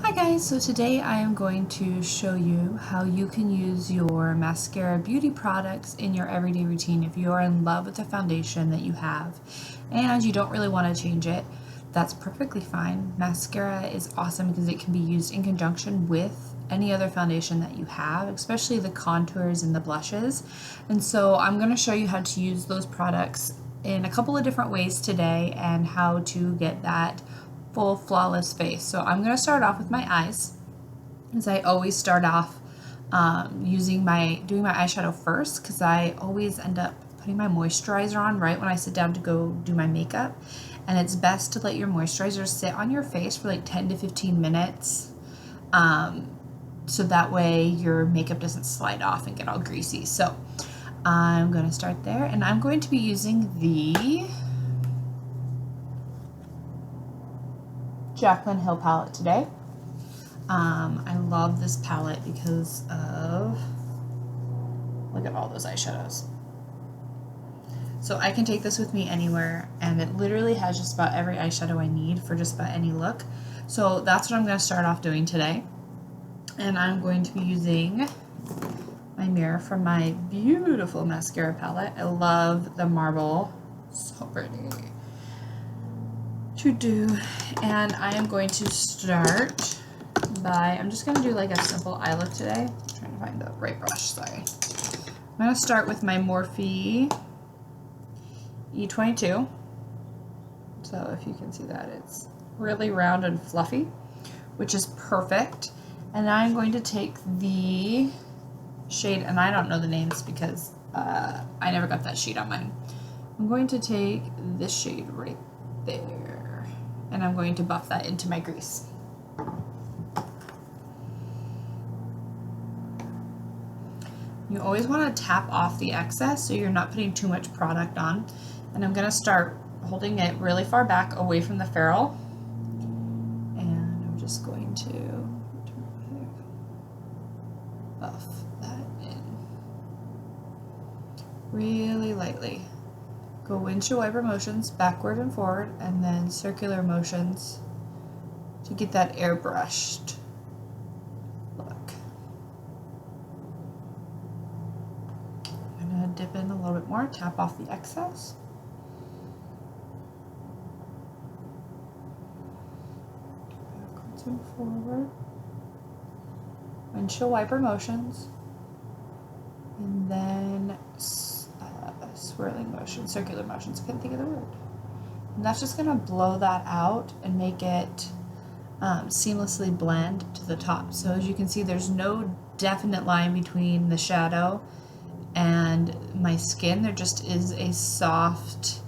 Hi guys, so today I am going to show you how you can use your mascara beauty products in your everyday routine. If you're in love with the foundation that you have and you don't really want to change it, that's perfectly fine. Mascara is awesome because it can be used in conjunction with any other foundation that you have, especially the contours and the blushes. And so I'm going to show you how to use those products in a couple of different ways today and how to get that full flawless face. So I'm going to start off with my eyes, as I always start off doing my eyeshadow first, because I always end up putting my moisturizer on right when I sit down to go do my makeup, and it's best to let your moisturizer sit on your face for like 10 to 15 minutes so that way your makeup doesn't slide off and get all greasy. So I'm going to start there, and I'm going to be using the Jaclyn Hill palette today. I love this palette because of, look at all those eyeshadows. So I can take this with me anywhere, and it literally has just about every eyeshadow I need for just about any look. So that's what I'm going to start off doing today. And I'm going to be using my mirror from my beautiful mascara palette. I love the marble, so pretty to do. And I am going to start by, I'm just going to do like a simple eye look today. I'm trying to find the right brush, sorry. I'm going to start with my Morphe E22. So if you can see that, it's really round and fluffy, which is perfect. And now I'm going to take the shade, and I don't know the names because I never got that sheet on mine. I'm going to take this shade right there, and I'm going to buff that into my crease. You always want to tap off the excess so you're not putting too much product on. And I'm going to start holding it really far back away from the ferrule, and I'm just going to buff that in really lightly. Go windshield wiper motions backward and forward, and then circular motions to get that airbrushed look. I'm going to dip in a little bit more, tap off the excess. Backwards and forward. Windshield wiper motions, and then swirling motions, circular motions, I couldn't think of the word. And that's just going to blow that out and make it seamlessly blend to the top. So as you can see, there's no definite line between the shadow and my skin. There just is a soft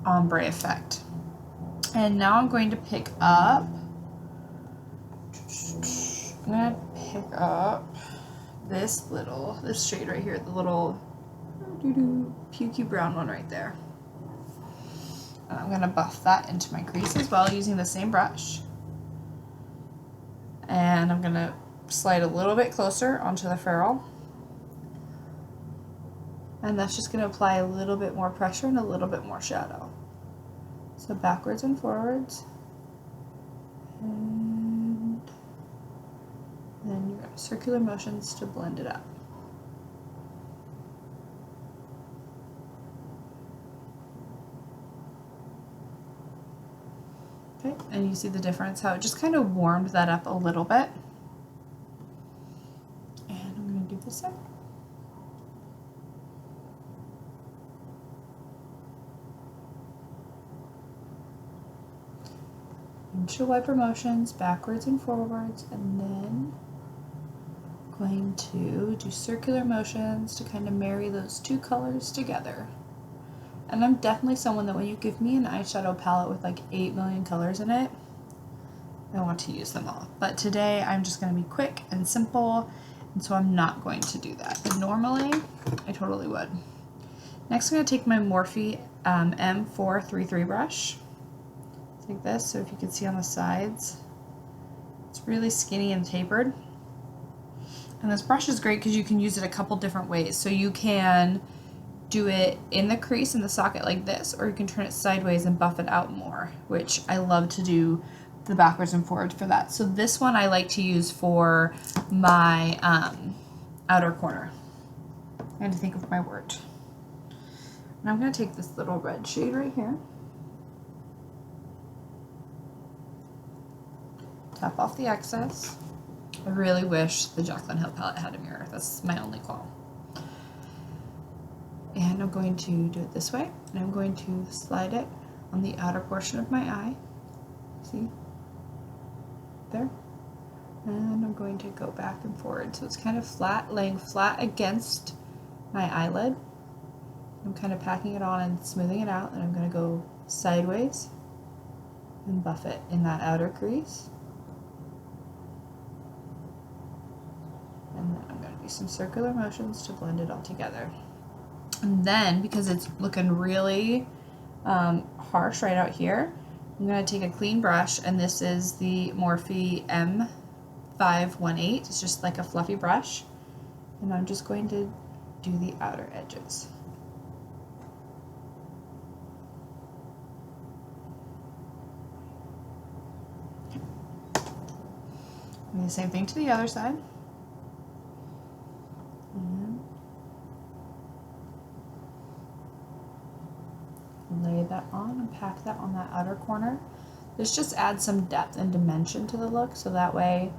ombre effect. And now I'm going to pick up, this shade right here, the little pukey brown one right there. And I'm going to buff that into my crease as well using the same brush. And I'm going to slide a little bit closer onto the ferrule. And that's just going to apply a little bit more pressure and a little bit more shadow. So backwards and forwards. And then you're going to circular motions to blend it up. Okay, and you see the difference, how it just kind of warmed that up a little bit. And I'm going to do this side. Windshield wiper motions backwards and forwards, and then going to do circular motions to kind of marry those two colors together. And I'm definitely someone that when you give me an eyeshadow palette with like 8 million colors in it, I want to use them all. But today I'm just going to be quick and simple, and so I'm not going to do that. But normally I totally would. Next I'm going to take my Morphe M433 brush. Like this, so if you can see on the sides, it's really skinny and tapered. And this brush is great because you can use it a couple different ways. So you can do it in the crease in the socket like this, or you can turn it sideways and buff it out more, which I love to do the backwards and forward for that. So this one I like to use for my outer corner. I had to think of my word. And I'm going to take this little red shade right here, tap off the excess. I really wish the Jaclyn Hill palette had a mirror. That's my only qualm. And I'm going to do it this way, and I'm going to slide it on the outer portion of my eye. See? There. And I'm going to go back and forward. So it's kind of flat, laying flat against my eyelid. I'm kind of packing it on and smoothing it out, and I'm going to go sideways and buff it in that outer crease. And then I'm going to do some circular motions to blend it all together. And then, because it's looking really harsh right out here, I'm going to take a clean brush, and this is the Morphe M518. It's just like a fluffy brush. And I'm just going to do the outer edges. And the same thing to the other side. Lay that on and pack that on that outer corner. This just adds some depth and dimension to the look, so that way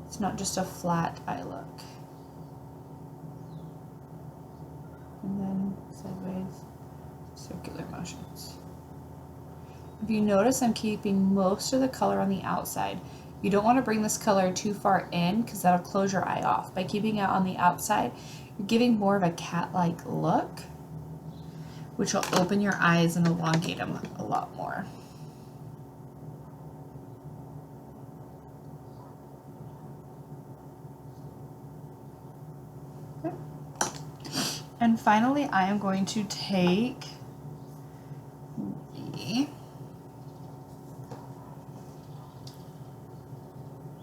it's not just a flat eye look. And then sideways, circular motions. If you notice, I'm keeping most of the color on the outside. You don't want to bring this color too far in because that'll close your eye off. By keeping it on the outside, you're giving more of a cat-like look, which will open your eyes and elongate them a lot more. Okay. And finally, I am going to take the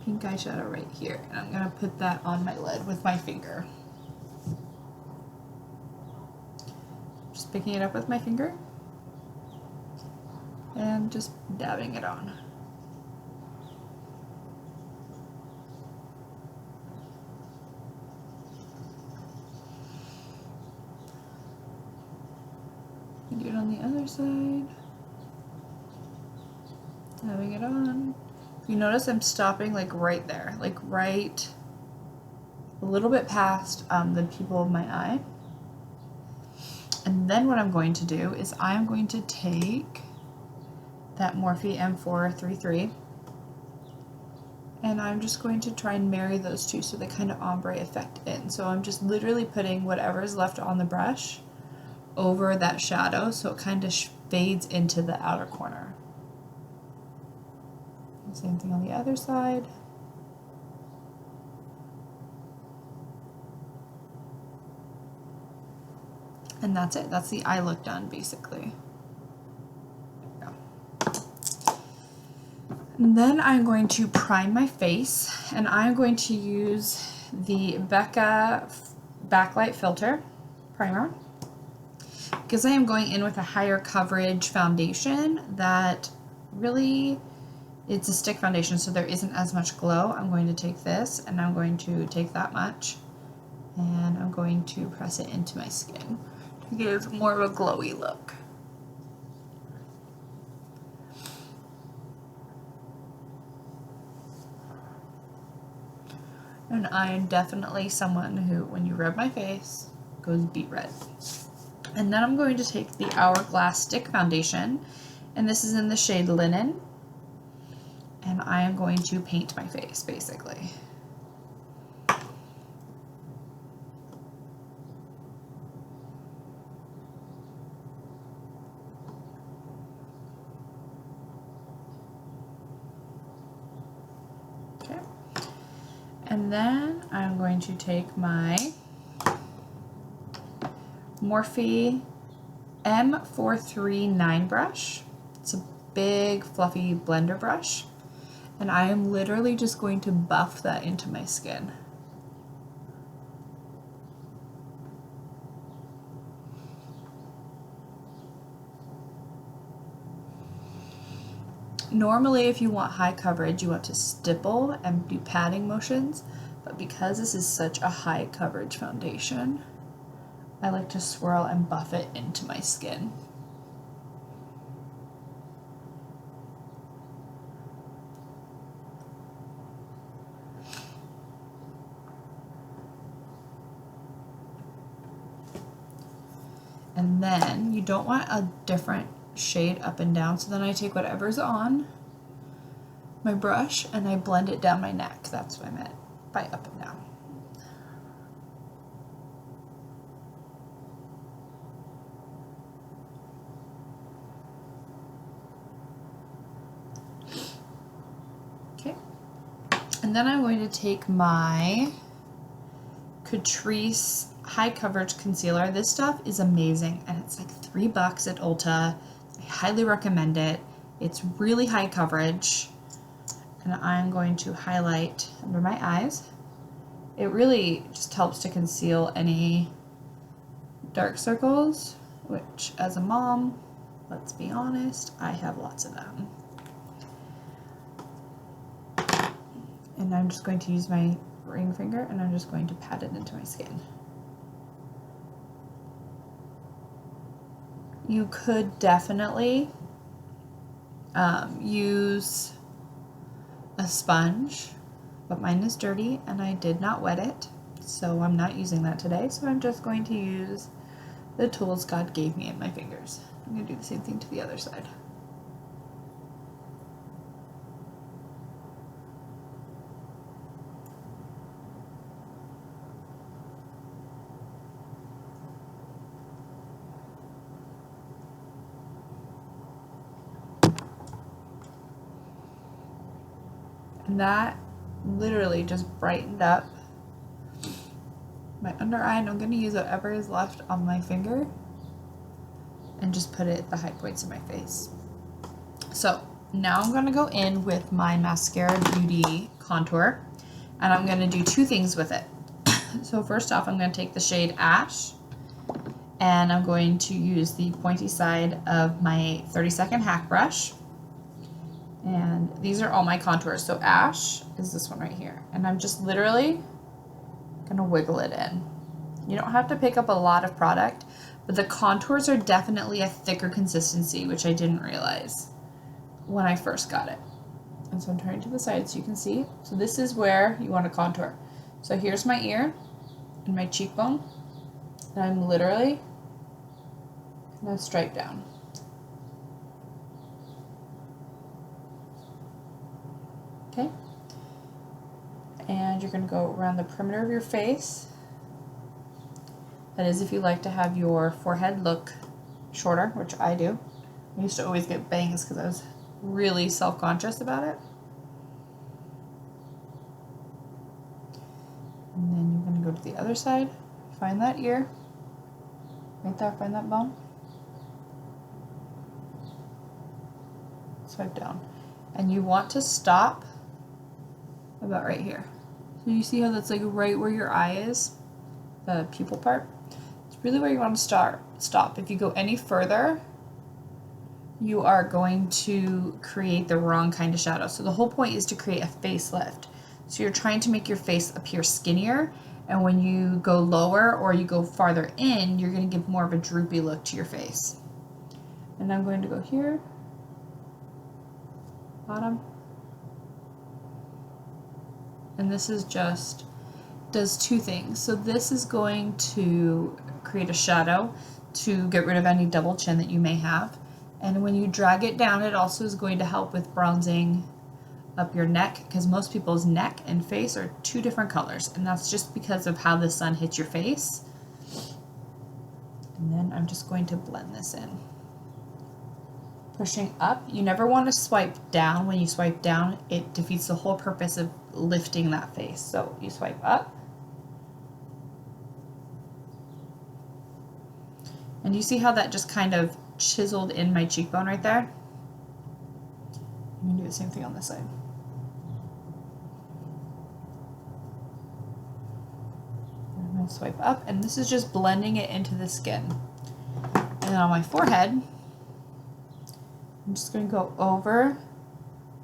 pink eyeshadow right here, and I'm going to put that on my lid with my finger. Just picking it up with my finger and just dabbing it on. Do it on the other side. Dabbing it on. If you notice, I'm stopping like right there, like right a little bit past the pupil of my eye. And then what I'm going to do is I'm going to take that Morphe M433, and I'm just going to try and marry those two so they kind of ombre effect in. So I'm just literally putting whatever is left on the brush over that shadow so it kind of fades into the outer corner. And same thing on the other side. And that's it. That's the eye look done, basically. There we go. And then I'm going to prime my face, and I'm going to use the Becca Backlight Filter Primer, because I am going in with a higher coverage foundation that really, it's a stick foundation, so there isn't as much glow. I'm going to take this, and I'm going to take that much, and I'm going to press it into my skin to give more of a glowy look. And I am definitely someone who, when you rub my face, goes beet red. And then I'm going to take the Hourglass Stick Foundation, and this is in the shade Linen, and I am going to paint my face, basically. Okay. And then I'm going to take my Morphe M439 brush. It's a big fluffy blender brush, and I am literally just going to buff that into my skin. Normally, if you want high coverage, you want to stipple and do patting motions, but because this is such a high coverage foundation, I like to swirl and buff it into my skin. And then you don't want a different shade up and down, so then I take whatever's on my brush and I blend it down my neck. That's what I meant by up and down. Okay, and then I'm going to take my Catrice high coverage concealer. This stuff is amazing and it's like $3 at Ulta. I highly recommend it. It's really high coverage, and I'm going to highlight under my eyes. It really just helps to conceal any dark circles, which as a mom, let's be honest, I have lots of them. And I'm just going to use my ring finger and I'm just going to pat it into my skin. You could definitely use a sponge, but mine is dirty and I did not wet it, so I'm not using that today. So I'm just going to use the tools God gave me in my fingers. I'm going to do the same thing to the other side. And that literally just brightened up my under eye, and I'm going to use whatever is left on my finger and just put it at the high points of my face. So now I'm going to go in with my Mascara Beauty contour, and I'm going to do two things with it. So first off, I'm going to take the shade Ash, and I'm going to use the pointy side of my 30-second hack brush. And these are all my contours. So Ash is this one right here. And I'm just literally gonna wiggle it in. You don't have to pick up a lot of product, but the contours are definitely a thicker consistency, which I didn't realize when I first got it. And so I'm turning to the side so you can see. So this is where you want to contour. So here's my ear and my cheekbone. And I'm literally gonna stripe down. Okay, and you're going to go around the perimeter of your face. That is if you like to have your forehead look shorter, which I do. I used to always get bangs because I was really self-conscious about it. And then you're going to go to the other side, find that ear, right there, find that bone. Swipe down. And you want to stop about right here. So you see how that's like right where your eye is, the pupil part? It's really where you want to stop. If you go any further, you are going to create the wrong kind of shadow. So the whole point is to create a facelift. So you're trying to make your face appear skinnier, and when you go lower or you go farther in, you're going to give more of a droopy look to your face. And I'm going to go here, bottom. And this is just, does two things. So this is going to create a shadow to get rid of any double chin that you may have. And when you drag it down, it also is going to help with bronzing up your neck, because most people's neck and face are two different colors. And that's just because of how the sun hits your face. And then I'm just going to blend this in. Pushing up, you never want to swipe down. When you swipe down, it defeats the whole purpose of lifting that face. So you swipe up. And you see how that just kind of chiseled in my cheekbone right there? I'm going to do the same thing on this side. I'm going to swipe up, and this is just blending it into the skin. And then on my forehead, I'm just going to go over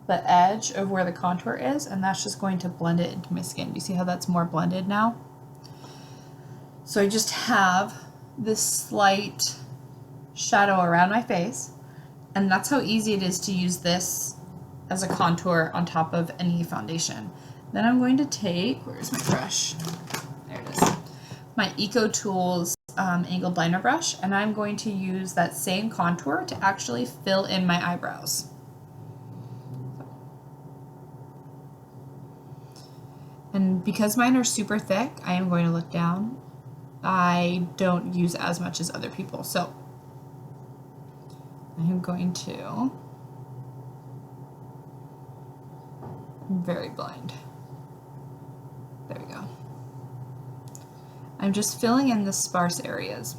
the edge of where the contour is, and that's just going to blend it into my skin. Do you see how that's more blended now? So I just have this slight shadow around my face, and that's how easy it is to use this as a contour on top of any foundation. Then I'm going to take, where's my brush? There it is. My Eco Tools angled liner brush, and I'm going to use that same contour to actually fill in my eyebrows. And because mine are super thick, I am going to look down. I don't use as much as other people, so I am going to, I'm very blind. There we go. I'm just filling in the sparse areas.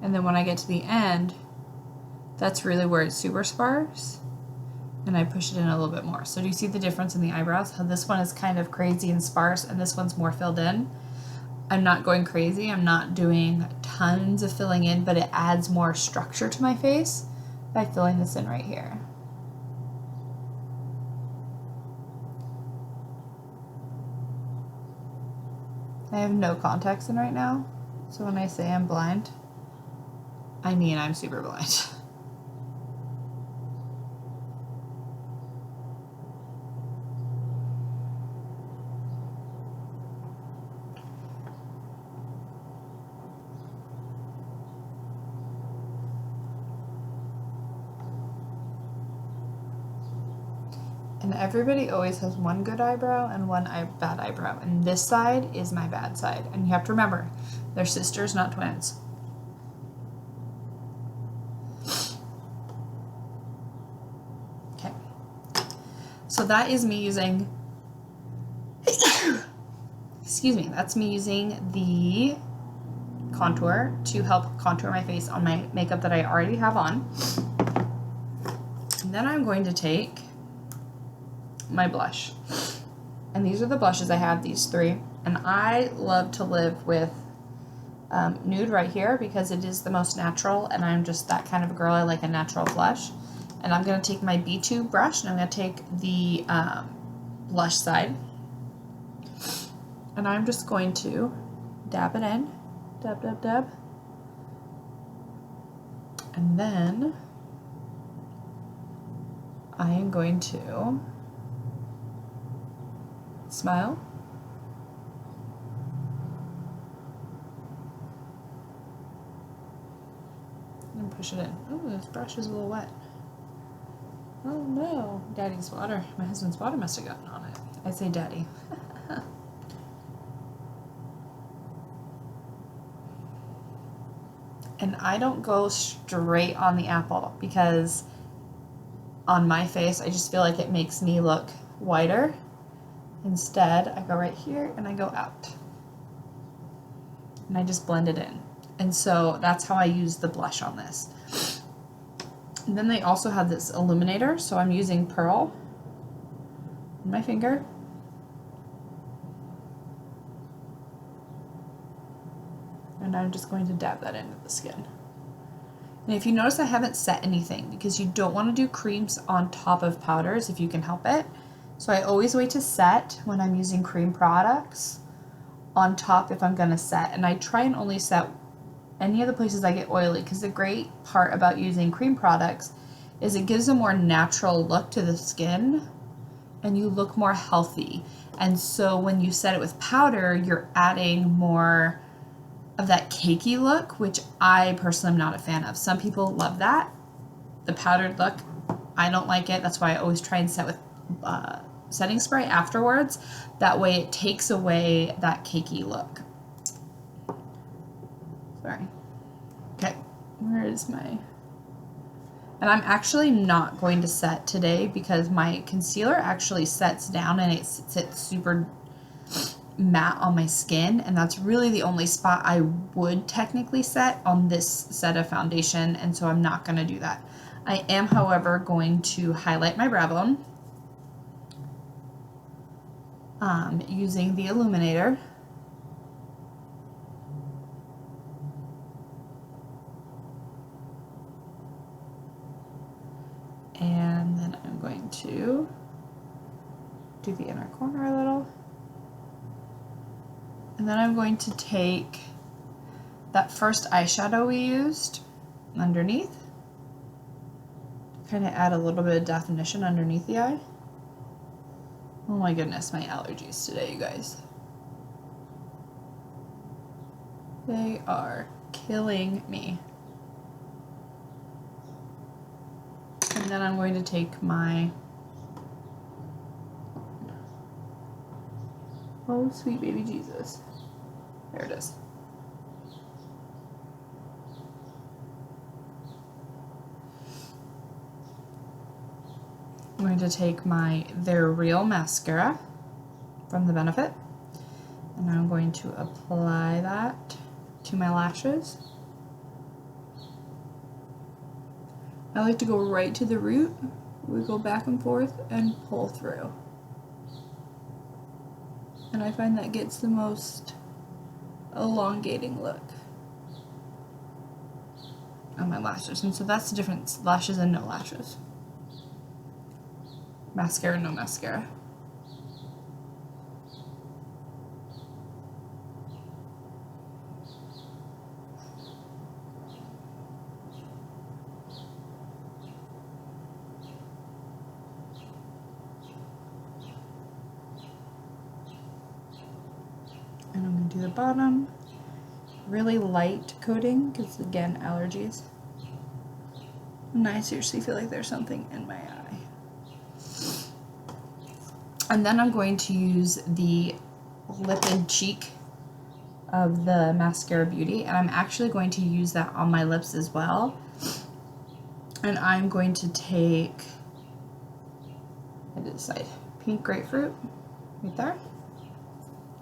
And then when I get to the end, that's really where it's super sparse. And I push it in a little bit more. So do you see the difference in the eyebrows? How this one is kind of crazy and sparse, and this one's more filled in. I'm not going crazy. I'm not doing tons of filling in, but it adds more structure to my face by filling this in right here. I have no contacts in right now, so when I say I'm blind, I mean I'm super blind. And everybody always has one good eyebrow and one bad eyebrow. And this side is my bad side. And you have to remember, they're sisters, not twins. Okay. So that is me using, excuse me, that's me using the contour to help contour my face on my makeup that I already have on. And then I'm going to take my blush, and these are the blushes I have, these three, and I love to live with Nude right here because it is the most natural, and I'm just that kind of a girl. I like a natural blush. And I'm going to take my B2 brush, and I'm going to take the blush side, and I'm just going to dab it in, dab, dab, dab, and then I am going to smile, and push it in. Oh, this brush is a little wet. Oh no, Daddy's water. My husband's water must have gotten on it. I say Daddy. And I don't go straight on the apple because on my face I just feel like it makes me look whiter. Instead, I go right here and I go out. And I just blend it in. And so that's how I use the blush on this. And then they also have this illuminator, so I'm using Pearl on my finger. And I'm just going to dab that into the skin. And if you notice, I haven't set anything because you don't want to do creams on top of powders if you can help it. So I always wait to set when I'm using cream products on top if I'm going to set. And I try and only set any of the places I get oily, because the great part about using cream products is it gives a more natural look to the skin and you look more healthy. And so when you set it with powder, you're adding more of that cakey look, which I personally am not a fan of. Some people love that, the powdered look. I don't like it. That's why I always try and set with setting spray afterwards. That way it takes away that cakey look. Sorry. Okay, where is my... And I'm actually not going to set today because my concealer actually sets down and it sits super matte on my skin, and that's really the only spot I would technically set on this set of foundation, and so I'm not going to do that. I am, however, going to highlight my brow bone using the Illuminator. And then to do the inner corner a little. And then I'm going to take that first eyeshadow we used underneath, kind of add a little bit of definition underneath the eye. Oh my goodness, my allergies today, you guys. They are killing me. And then I'm going to take my, oh sweet baby Jesus. There it is. I'm going to take my They're Real mascara from the Benefit, and I'm going to apply that to my lashes. I like to go right to the root. We go back and forth and pull through. And I find that gets the most elongating look on my lashes. And so that's the difference, lashes and no lashes. Mascara, no mascara. And I'm going to do the bottom. Really light coating, because again, allergies. And I seriously feel like there's something in my eye. And then I'm going to use the lip and cheek of the Mascara Beauty, and I'm actually going to use that on my lips as well. And I'm going to take, I did decide, pink grapefruit, right there.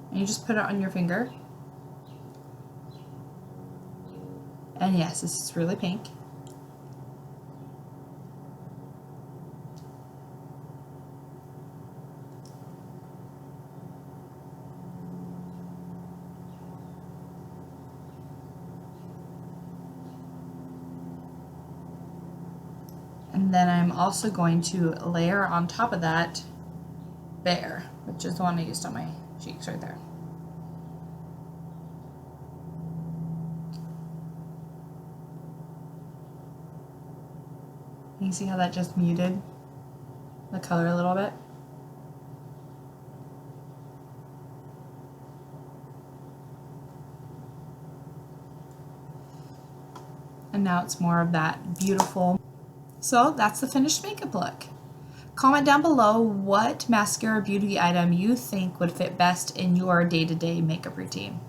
And you just put it on your finger. And yes, this is really pink. And then I'm also going to layer on top of that Bare, which is the one I used on my cheeks right there. You can see how that just muted the color a little bit. And now it's more of that beautiful. So that's the finished makeup look. Comment down below what Mascara Beauty item you think would fit best in your day-to-day makeup routine.